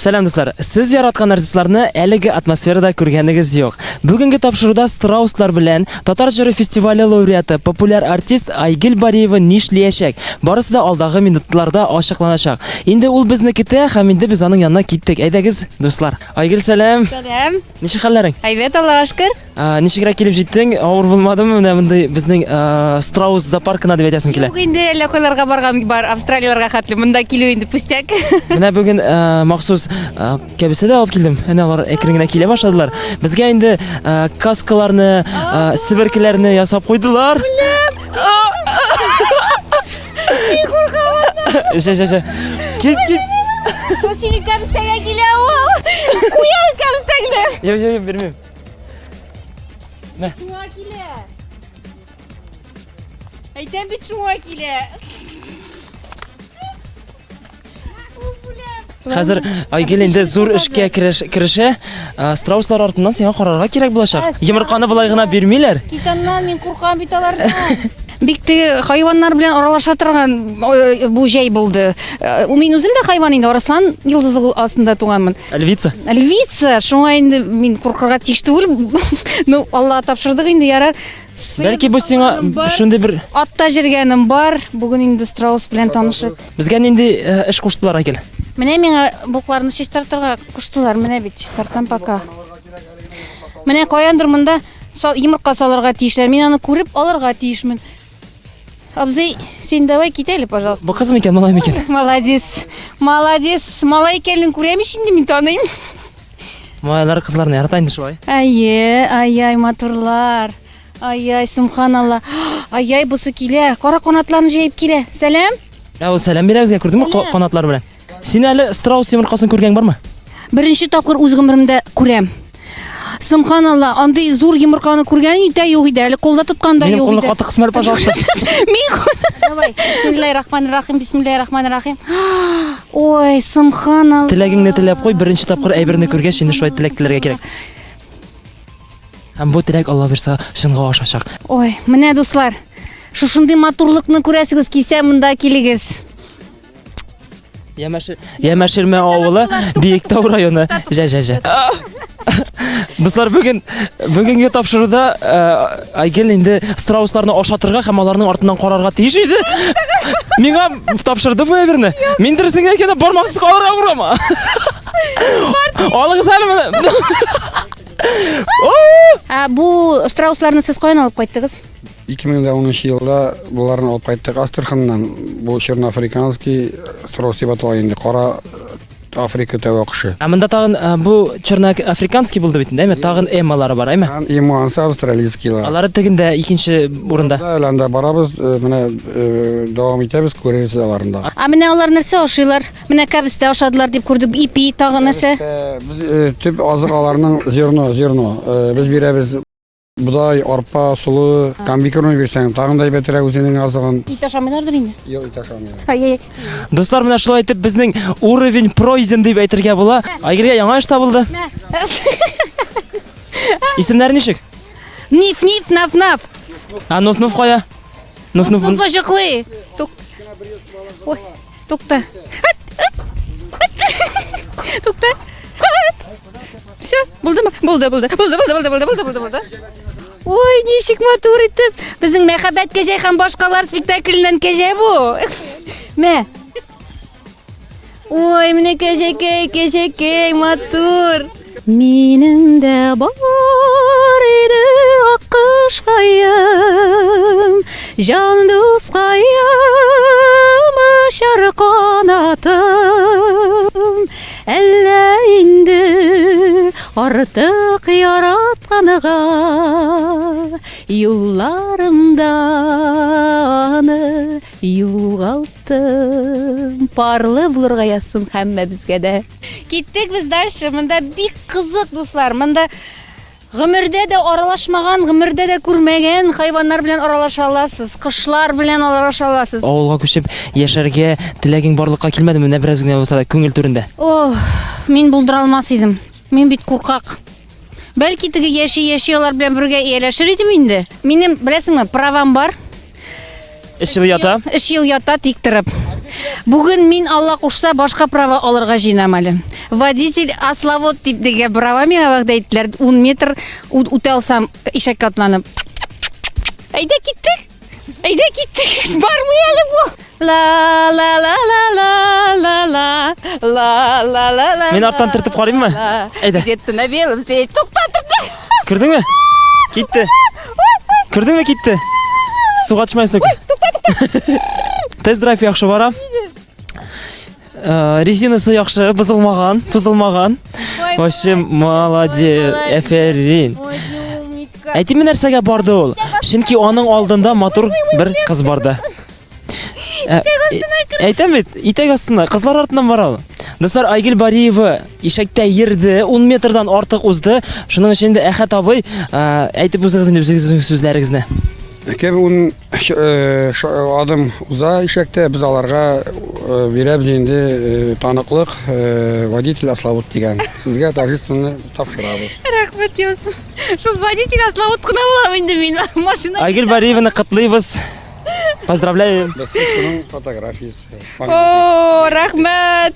Сәлам дуслар. Сез яраткан артистларны әлеге атмосферада күргәнегез юк. Бүгенге тапшыруда страуслар белән Татар җыры фестивале лауреаты, популяр артист Айгөл Бариева нишләячәк? Барысы да алдагы минутларда ачыкланачак. Инде ул безне көтә һәм инде без аның янына киттек. Әйдәгез, дуслар. Айгөл, сәлам. Сәлам. Ничек хәлләрең? Әйбәт, Аллаһка шөкер. Ничегрәк килеп җиттең? Авыр булмадымы? Менә монда безнең страус зоопаркына дип әйтәсем килә. Бүген инде әллә кайларга барган бар, Австралияларга хәтле. Монда килү инде пустяк. Менә бүген махсус кәбесе дә алып килдем. Әнә алар әкрен генә килә башладылар. Безгә инде каскаларны, себеркеләрне ясап куйдылар. Жа. Кит. Василий кәбестәгә килә ул. Куян кәбестәгә. Йо, бермим. Шуңа килә. Әйтәм бит шуңа килә. Хәзер Айгөл инде зур эшкә керешә. Страуслар артыннан сиңа карарга кирәк булачак. Йомырканы болай гына бирмиләр. Китаннан мин куркам бит алардан. Бик теге хайваннар белән аралаша торган бу җәй булды. Мин үзем дә хайван инде, арыслан йолдызы астында туганмын. Львица, шуңа инде мин куркырга тиеш түгел. Ну, Алла тапшырдык инде, ярар. Бәлки бу сиңа шундый бер атта җиргәнем бар. Бүген инде страус белән танышып. Безгә нинди эш куштылар Айгөл? Менә миңа букларны чистартырга куштылар, менә бит чистартам пока. Менә каяндыр монда йомырка салырга тиешләр. Мин аны күреп алырга тиешмен. Абзый, син давай китәле, пожалуйста. Бу кыз микән, малай микән? Молодец. Малай икәнен күрәмиш инде мин таныйм. Малайлар кызларны ярата инде шулай. Ай, матурлар. Ай, субханалла. Ай, бусы килә. Кара канатларны җәеп килә. Сәлам. Ул сәлам бирә безгә, күрдеңме канатлар белән? Син әле страус йомыркасын күргән бармы? Беренче тапкыр үз гомеремдә күрәм. Субханалла, андый зур йомырканы күргән идә юк иде, әле колда тотканда юк иде. Минем кулны каты кысмәле, пожалуйста. Давай, бисмиллаһир-рахманир-рахим. Ой, субханалла. Теләгеңне теләп куй, беренче тапкыр әйберне күргәч, инде шулай теләк теләргә кирәк. Һәм бу теләк Алла бирсә, шынга ашачак. Ой, менә дуслар, шушындый матурлыкны күрәсегез килсә, монда килегез. Ямаширме авылы, Биектау районы. Жа. Дуслар, бүгенге тапшыруда Айгөл инде страусларны ашатырга һәм аларның артыннан карарга тиеш иде. Миңа тапшырды бу әйберне. Мин дөресен әйткәндә бармаксыз калырга бурама. Алыгыз әле менә. Бу страусларны сез каян алып кайттыгыз? 2010 елда буларны алып кайттык Астраханнан. Бу черноафриканский страус дип атала инде, кара Африка тәвәккүше. Монда тагын бу черноафриканский булды бит инде, әйме? Тагын эмалары бар, әйме? Эммасы австралийскийлар. Алары тегендә икенче урында. Аланда барабыз, менә дәвам итәбез, күрәбез аларында. Менә алар нәрсә ашыйлар? Менә кәбестә ашадылар дип күрдек, ипи тагын нәрсә? Без төп азык аларның зерно. Без бирәбез будай, арпа, сулы, комбикорны бирсәң, тагын да әйбәтрәк үзенең азыгын. Ит ашамыйлардыр инде. Юк, ит ашамыйлар. Ай. Достар, менә шулай итеп безнең уровень пройден дип әйтергә була. Айгөлгә яңа эш табылды. Исемнәре ничек? Ниф, наф. Нуф кая? Нуф. Фажыклый. Ой, тукта. Тукта. Все, булдымы? Булды. Ой, ничек матур итеп. Безнең мәхәббәт кәҗә һәм башкалар спектакленнән кәҗә бу. Мә. Ой, менә кәҗәкәй матур. Минем дә бар иде аккош хаям, җан дускаям, очар канатым. Әллә инде артык яратканыга, юлларымда аны югалттым. Парлы булырга язсын һәммә безгә дә. Киттек без дальше. Монда бик кызык, дуслар. Монда гомердә дә аралашмаган, гомердә дә күрмәгән хайваннар белән аралаша аласыз, кошлар белән аралаша аласыз. Авылга күчеп яшәргә теләгең барлыкка килмәдеме? Менә бераз генә булса да күңел түрендә. Мин булдыра алмас идем. Мин бит куркак. Бәлки теге яши алар белән бергә ияләшер идем инде. Минем, беләсеңме, правам бар. 3 ел ята. 3 ел ята тик торып. Бүген мин Алла кушса башка права алырга җыенам әле. Водитель ословод дип дигән права миңа вәгъдә иттеләр. 10 метр үтә алсам ишәккә атланып. Әйдә киттек. Әйдә киттек. Бармый әле бу. Ла ла ла ла ла ла ла ла ла ла ла. Мен арттан тиртеп карыйммы? Әйдә. Где-то на белом свете. Туктатып. Күрдеңме? Китте. Күрдеңме китте? Суга төшмәсен. Тест-драйв яхшы бара. Резинасы яхшы, бозылмаган, тузылмаган. Вообще молодец, әфәрин. Әйтеме нәрсәгә барды ул? Чөнки аның алдында матур бер кыз барды. Әйтәм бит, итәк астында, кызлар артыннан бара ул. Достар, Айгөл Бариева ишәктә йөрде, 10 метрдан артык узды. Шуның өчен дә Әхәт абый әйтеп үзегезнең сүзләрегезне. Кем адым уза ишәктә без аларга бирәбез инде таныклык водитель ословод дигән. Сезгә торжественно тапшырабыз. Рәхмәт Йосиф. Шул водитель ословод кына була инде мин машина. Айгөл Бариеваны котлыйбыз. Поздравляем. Без шуның фотографиясе. О, рәхмәт.